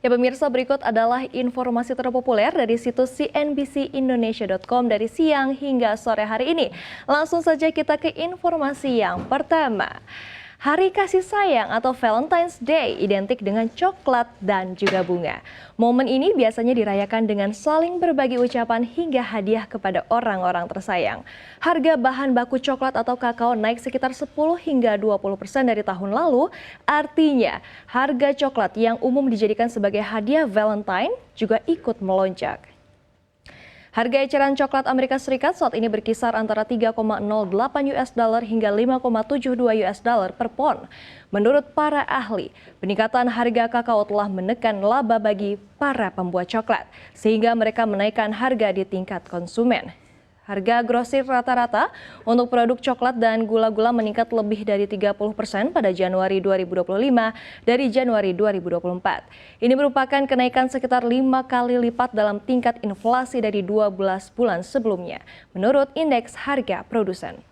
Ya pemirsa, berikut adalah informasi terpopuler dari situs cnbcindonesia.com dari siang hingga sore hari ini. Langsung saja kita ke informasi yang pertama. Hari kasih sayang atau Valentine's Day identik dengan coklat dan juga bunga. Momen ini biasanya dirayakan dengan saling berbagi ucapan hingga hadiah kepada orang-orang tersayang. Harga bahan baku coklat atau kakao naik sekitar 10 hingga 20% dari tahun lalu. Artinya, harga coklat yang umum dijadikan sebagai hadiah Valentine juga ikut melonjak. Harga eceran coklat Amerika Serikat saat ini berkisar antara 3,08 US dollar hingga 5,72 US dollar per pon. Menurut para ahli, peningkatan harga kakao telah menekan laba bagi para pembuat coklat, sehingga mereka menaikkan harga di tingkat konsumen. Harga grosir rata-rata untuk produk coklat dan gula-gula meningkat lebih dari 30% pada Januari 2025 dari Januari 2024. Ini merupakan kenaikan sekitar 5 kali lipat dalam tingkat inflasi dari 12 bulan sebelumnya, menurut indeks harga produsen.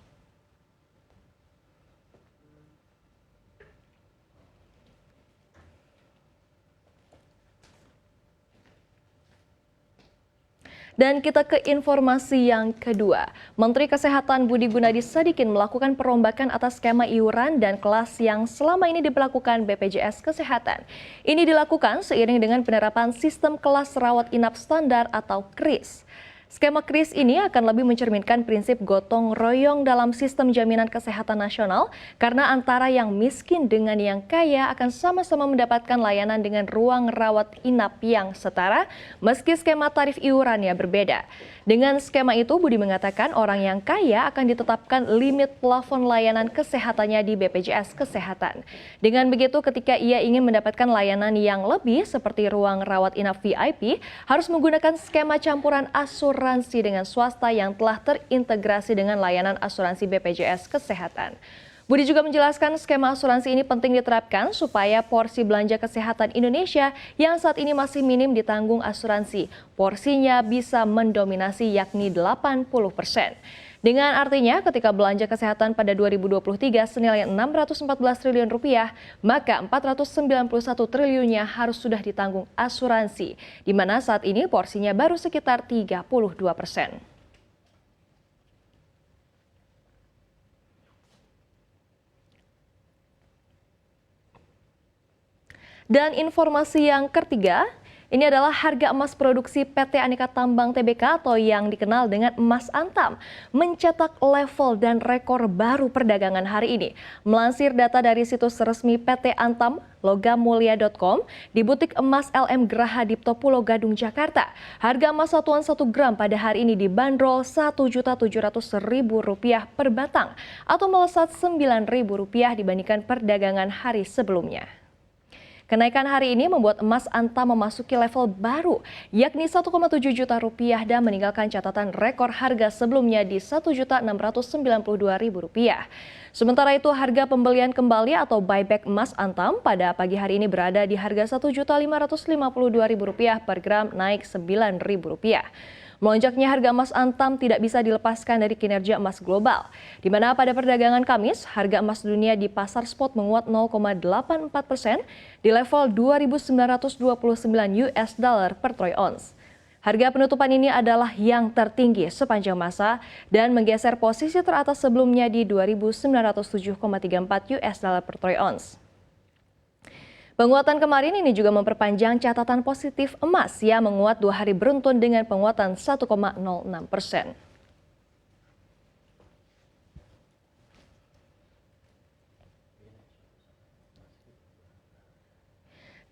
Dan kita ke informasi yang kedua. Menteri Kesehatan Budi Gunadi Sadikin melakukan perombakan atas skema iuran dan kelas yang selama ini diberlakukan BPJS Kesehatan. Ini dilakukan seiring dengan penerapan sistem kelas rawat inap standar atau KRIS. Skema KRIS ini akan lebih mencerminkan prinsip gotong royong dalam sistem jaminan kesehatan nasional karena antara yang miskin dengan yang kaya akan sama-sama mendapatkan layanan dengan ruang rawat inap yang setara meski skema tarif iurannya berbeda. Dengan skema itu, Budi mengatakan orang yang kaya akan ditetapkan limit plafon layanan kesehatannya di BPJS Kesehatan. Dengan begitu, ketika ia ingin mendapatkan layanan yang lebih seperti ruang rawat inap VIP, harus menggunakan skema campuran asuransi dengan swasta yang telah terintegrasi dengan layanan asuransi BPJS Kesehatan. Budi juga menjelaskan skema asuransi ini penting diterapkan supaya porsi belanja kesehatan Indonesia yang saat ini masih minim ditanggung asuransi. Porsinya bisa mendominasi yakni 80%. Dengan artinya ketika belanja kesehatan pada 2023 senilai 614 triliun rupiah, maka 491 triliunnya harus sudah ditanggung asuransi, di mana saat ini porsinya baru sekitar 32%. Dan informasi yang ketiga, ini adalah harga emas produksi PT Aneka Tambang Tbk atau yang dikenal dengan emas antam mencetak level dan rekor baru perdagangan hari ini. Melansir data dari situs resmi PT Antam, logammulia.com, di butik emas LM Graha Dipto Pulo Gadung, Jakarta, harga emas satuan 1 gram pada hari ini dibanderol Rp1.700.000 per batang atau melesat Rp9.000 dibandingkan perdagangan hari sebelumnya. Kenaikan hari ini membuat emas antam memasuki level baru, yakni Rp1,7 juta dan meninggalkan catatan rekor harga sebelumnya di Rp1.692.000. Sementara itu, harga pembelian kembali atau buyback emas antam pada pagi hari ini berada di harga Rp1.552.000 per gram, naik Rp9.000. Melonjaknya harga emas antam tidak bisa dilepaskan dari kinerja emas global, di mana pada perdagangan Kamis, harga emas dunia di pasar spot menguat 0,84% di level 2.929 US dollar per troy ounce. Harga penutupan ini adalah yang tertinggi sepanjang masa dan menggeser posisi teratas sebelumnya di 2.907,34 US dollar per troy ounce. Penguatan kemarin ini juga memperpanjang catatan positif emas yang menguat 2 hari beruntun dengan penguatan 1,06%.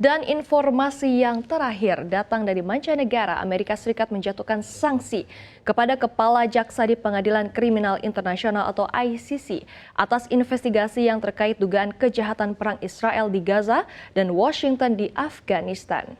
Dan informasi yang terakhir datang dari mancanegara. Amerika Serikat menjatuhkan sanksi kepada Kepala Jaksa di Pengadilan Kriminal Internasional atau ICC atas investigasi yang terkait dugaan kejahatan perang Israel di Gaza dan Washington di Afghanistan.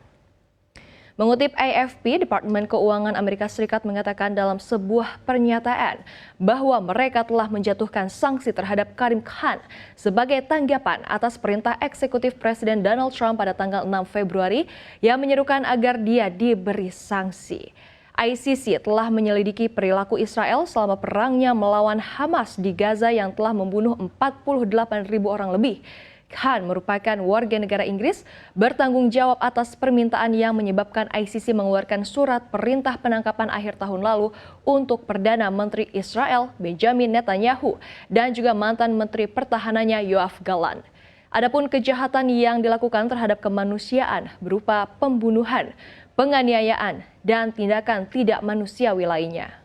Mengutip AFP, Departemen Keuangan Amerika Serikat mengatakan dalam sebuah pernyataan bahwa mereka telah menjatuhkan sanksi terhadap Karim Khan sebagai tanggapan atas perintah eksekutif Presiden Donald Trump pada tanggal 6 Februari yang menyerukan agar dia diberi sanksi. ICC telah menyelidiki perilaku Israel selama perangnya melawan Hamas di Gaza yang telah membunuh 48.000 orang lebih. Khan merupakan warga negara Inggris bertanggung jawab atas permintaan yang menyebabkan ICC mengeluarkan surat perintah penangkapan akhir tahun lalu untuk Perdana Menteri Israel Benjamin Netanyahu dan juga mantan Menteri Pertahanannya Yoav Gallant. Adapun kejahatan yang dilakukan terhadap kemanusiaan berupa pembunuhan, penganiayaan, dan tindakan tidak manusiawi lainnya.